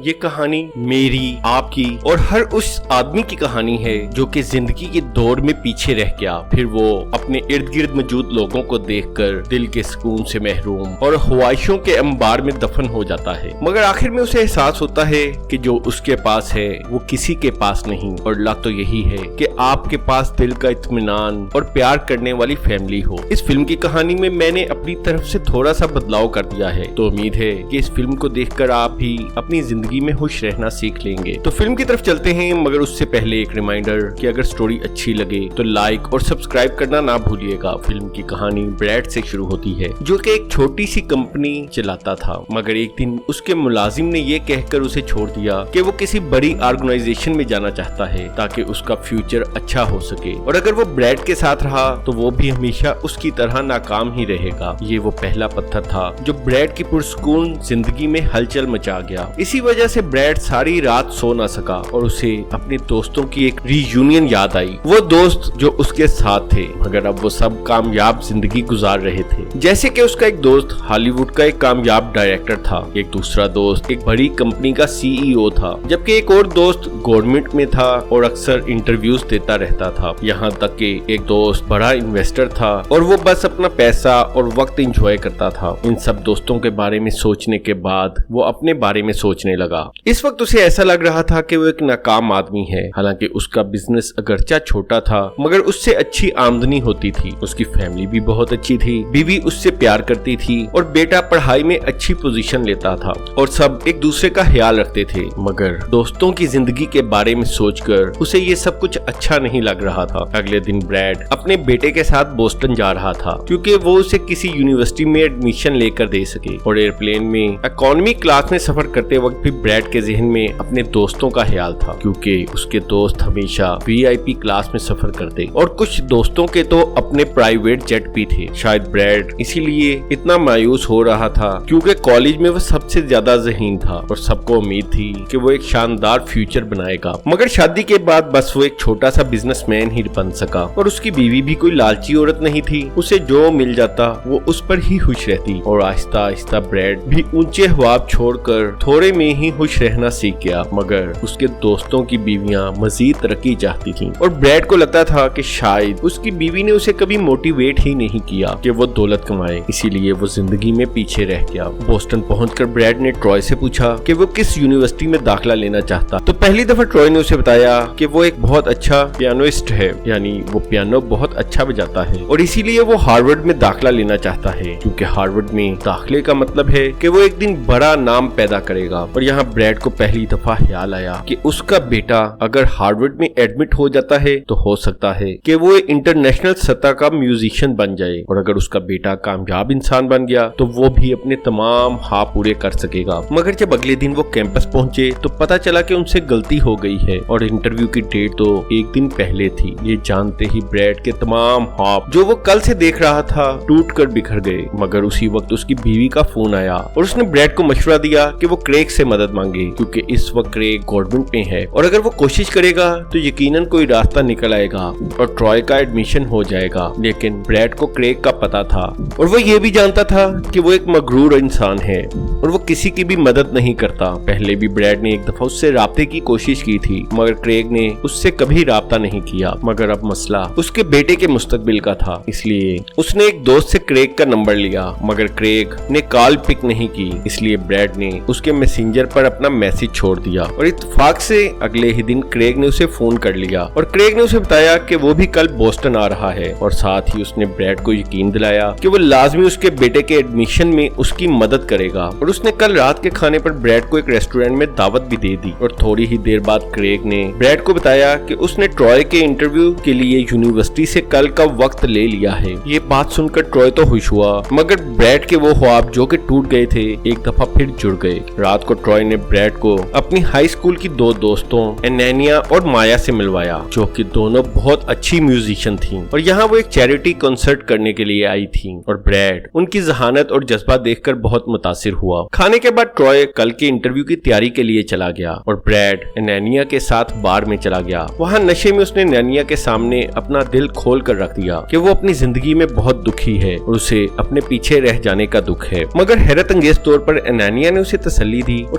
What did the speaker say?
یہ کہانی میری، آپ کی اور ہر اس آدمی کی کہانی ہے جو کہ زندگی کے دور میں پیچھے رہ گیا، پھر وہ اپنے ارد گرد موجود لوگوں کو دیکھ کر دل کے سکون سے محروم اور خواہشوں کے انبار میں دفن ہو جاتا ہے، مگر آخر میں اسے احساس ہوتا ہے کہ جو اس کے پاس ہے وہ کسی کے پاس نہیں، اور اللہ تو یہی ہے کہ آپ کے پاس دل کا اطمینان اور پیار کرنے والی فیملی ہو۔ اس فلم کی کہانی میں نے اپنی طرف سے تھوڑا سا بدلاؤ کر دیا ہے، تو امید ہے کہ اس فلم کو دیکھ کر آپ بھی اپنی زندگی میں خوش رہنا سیکھ لیں گے۔ تو فلم کی طرف چلتے ہیں، مگر اس سے پہلے ایک ریمائنڈر کہ اگر سٹوری اچھی لگے تو لائک اور سبسکرائب کرنا نہ بھولیے گا۔ فلم کی کہانی بریڈ سے شروع ہوتی ہے جو کہ ایک چھوٹی سی کمپنی چلاتا تھا، مگر ایک دن اس کے ملازم نے یہ کہہ کر اسے چھوڑ دیا کہ وہ کسی بڑی آرگنائزیشن میں جانا چاہتا ہے تاکہ اس کا فیوچر اچھا ہو سکے، اور اگر وہ بریڈ کے ساتھ رہا تو وہ بھی ہمیشہ اس کی طرح ناکام ہی رہے گا۔ یہ وہ پہلا پتھر تھا جو بریڈ کی پرسکون زندگی میں ہلچل مچا گیا۔ اسی وجہ سے بریڈ ساری رات سو نہ سکا اور اسے اپنے دوستوں کی ایک ری یونین یاد آئی، وہ دوست جو اس کے ساتھ تھے مگر اب وہ سب کامیاب زندگی گزار رہے تھے۔ جیسے کہ اس کا ایک دوست ہالی ووڈ کا ایک کامیاب ڈائریکٹر تھا، ایک دوسرا دوست ایک بڑی کمپنی کا CEO تھا، جبکہ ایک اور دوست گورنمنٹ میں تھا اور اکثر انٹرویوز دیتا رہتا تھا، یہاں تک کہ ایک دوست بڑا انویسٹر تھا اور وہ بس اپنا پیسہ اور وقت انجوائے کرتا تھا۔ ان سب دوستوں کے بارے میں سوچنے کے بعد وہ اپنے بارے میں سوچنے لگا۔ اس وقت اسے ایسا لگ رہا تھا کہ وہ ایک ناکام آدمی ہے، حالانکہ اس کا بزنس اگرچہ چھوٹا تھا مگر اس سے اچھی آمدنی ہوتی تھی، اس کی فیملی بھی بہت اچھی تھی، بیوی اس سے پیار کرتی تھی اور بیٹا پڑھائی میں اچھی پوزیشن لیتا تھا اور سب ایک دوسرے کا خیال رکھتے تھے، مگر دوستوں کی زندگی کے بارے میں سوچ کر اسے یہ سب کچھ اچھا نہیں لگ رہا تھا۔ اگلے دن بریڈ اپنے بیٹے کے ساتھ بوسٹن جا رہا تھا کیونکہ وہ اسے کسی یونیورسٹی میں ایڈمیشن لے کر دے سکے، اور ایئرپلین میں اکانومی کلاس میں سفر کرتے وقت بھی بریڈ کے ذہن میں اپنے دوستوں کا خیال تھا، کیونکہ اس کے دوست ہمیشہ VIP کلاس میں سفر کرتے اور کچھ دوستوں کے تو اپنے پرائیویٹ جیٹ بھی تھے۔ شاید بریڈ اسی لیے اتنا مایوس ہو رہا تھا کیونکہ کالج میں وہ سب سے زیادہ ذہین تھا اور سب کو امید تھی کہ وہ ایک شاندار فیوچر بنائے گا، مگر شادی کے بعد بس وہ ایک چھوٹا سا بزنس مین ہی بن سکا، اور اس کی بیوی بھی کوئی لالچی عورت نہیں تھی، اسے جو مل جاتا وہ اس پر ہی خوش رہتی، اور آہستہ آہستہ بریڈ بھی اونچے خواب چھوڑ کر تھوڑے میں ہی خوش رہنا سیکھ گیا، مگر اس کے دوستوں کی بیویاں مزید ترقی چاہتی تھیں اور بریڈ کو لگتا تھا کہ شاید اس کی بیوی نے اسے کبھی موٹیویٹ ہی نہیں کیا کہ وہ دولت کمائے، اسی لیے وہ زندگی میں پیچھے رہ گیا۔ بوسٹن پہنچ کر بریڈ نے ٹرائے سے پوچھا کہ وہ کس یونیورسٹی میں داخلہ لینا چاہتا، تو پہلی دفعہ ٹرائے نے اسے بتایا کہ وہ ایک بہت اچھا پیانوسٹ ہے، یعنی وہ پیانو بہت اچھا بجاتا ہے اور اسی لیے وہ ہارورڈ میں داخلہ لینا چاہتا ہے، کیونکہ ہارورڈ میں داخلے کا مطلب ہے کہ وہ ایک دن بڑا نام پیدا کرے گا۔ اور یہاں بریڈ کو پہلی دفعہ خیال آیا کہ اس کا بیٹا اگر ہارورڈ میں ایڈمٹ ہو جاتا ہے تو ہو سکتا ہے کہ وہ انٹرنیشنل سطح کا میوزیشین بن جائے، اور اگر اس کا بیٹا کامیاب انسان بن گیا تو وہ بھی اپنے تمام خواب پورے کر سکے گا۔ مگر جب اگلے دن وہ کیمپس پہنچے تو پتا چلا کہ ان سے غلطی ہو گئی ہے اور انٹرویو کی ڈیٹ تو ایک دن پہلے تھی۔ یہ جانتے ہی بریڈ کے تمام خواب جو وہ کل سے دیکھ رہا تھا ٹوٹ کر بکھر گئے، مگر اسی وقت اس کی بیوی کا فون آیا اور اس نے بریڈ کو مشورہ دیا کہ وہ کریگ سے مدد مانگے، کیونکہ اس وقت کریگ گورنمنٹ میں ہے اور اگر وہ کوشش کرے گا تو یقیناً کوئی راستہ نکل آئے گا اور ٹرائے کا ایڈمیشن ہو جائے گا۔ لیکن بریڈ کو کریگ کا پتا تھا اور وہ یہ بھی جانتا تھا کہ وہ ایک مغرور انسان ہے اور وہ کسی کی بھی مدد نہیں کرتا۔ پہلے بھی بریڈ نے ایک دفعہ اس سے رابطے کی کوشش کی تھی مگر کریگ نے اس سے کبھی رابطہ نہیں کیا، مگر اب مسئلہ اس کے بیٹے کے مستقبل کا تھا، اس لیے اس نے ایک دوست سے کریگ کا نمبر لیا، مگر کریگ نے کال پک نہیں کی، اس لیے بریڈ نے اس کے میسنجر پر اپنا میسج چھوڑ دیا اور اتفاق سے اگلے ہی دن کریگ نے اسے فون کر لیا اور کریگ نے اسے بتایا کہ وہ بھی کل بوسٹن آ رہا ہے، اور ساتھ ہی اس نے بریڈ کو یقین دلایا کہ وہ لازمی اس کے بیٹے کے ایڈمیشن میں اس کی مدد کرے گا، اور اس نے کل رات کے کھانے پر بریڈ کو ایک ریسٹورینٹ میں دعوت بھی دے دی۔ اور تھوڑی ہی دیر بعد کریگ نے بریڈ کو بتایا کہ اس نے ٹرائے کے انٹرویو کے لیے یونیورسٹی سے کل کا وقت لے لیا ہے۔ یہ بات سن کر ٹرائے تو خوش ہوا مگر بریڈ کے وہ خواب جو کہ ٹوٹ گئے تھے ایک دفعہ پھر جڑ گئے۔ رات کو ٹرائے نے بریڈ کو اپنی ہائی اسکول کی دو دوستوں انینیا اور مایا سے ملوایا جو کہ دونوں بہت اچھی میوزیشین تھیں، اور یہاں وہ ایک چیریٹی کنسرٹ کرنے کے لیے آئی تھیں، اور بریڈ ان کی ذہانت اور جذبہ دیکھ کر بہت متاثر ہوا۔ کھانے کے بعد ٹرائے کل کے انٹرویو کی تیاری کے لیے چلا گیا اور بریڈ انینیا کے ساتھ بار میں چلا گیا۔ وہاں نشے میں اس نے انینیا کے سامنے اپنا دل کھول کر رکھ دیا کہ وہ اپنی زندگی میں بہت دکھی ہے اور اسے اپنے پیچھے رہ جانے کا دکھ ہے، مگر حیرت انگیز طور پر انینیا نے اسے تسلی دی اور